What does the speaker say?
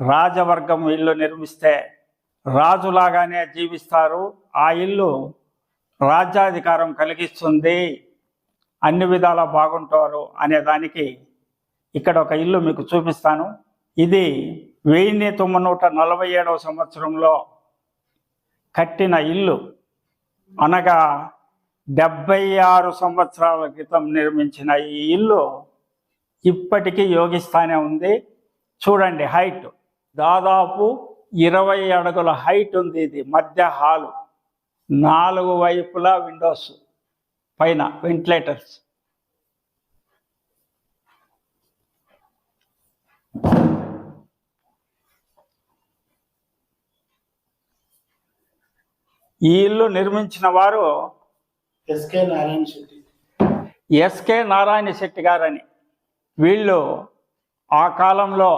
రాజవర్గం ఇల్లు నిర్మిస్తే రాజులాగానే జీవిస్తారు, ఆ ఇల్లు రాజ్యాధికారం కలిగిస్తుంది, అన్ని విధాలా బాగుంటారు అనే దానికి ఇక్కడ ఒక ఇల్లు మీకు చూపిస్తాను. ఇది 1947వ సంవత్సరంలో కట్టిన ఇల్లు, అనగా 76 సంవత్సరాల క్రితం నిర్మించిన ఈ ఇల్లు ఇప్పటికీ యోగిస్తానే ఉంది. చూడండి, హైట్ దాదాపు 20 అడుగుల హైట్ ఉంది. ఇది మధ్య హాలు, 4 వైపులా విండోస్, పైన వెంటిలేటర్స్. ఈ ఇల్లు నిర్మించిన వారు ఎస్కే నారాయణ శెట్టి గారని. వీళ్ళు ఆ కాలంలో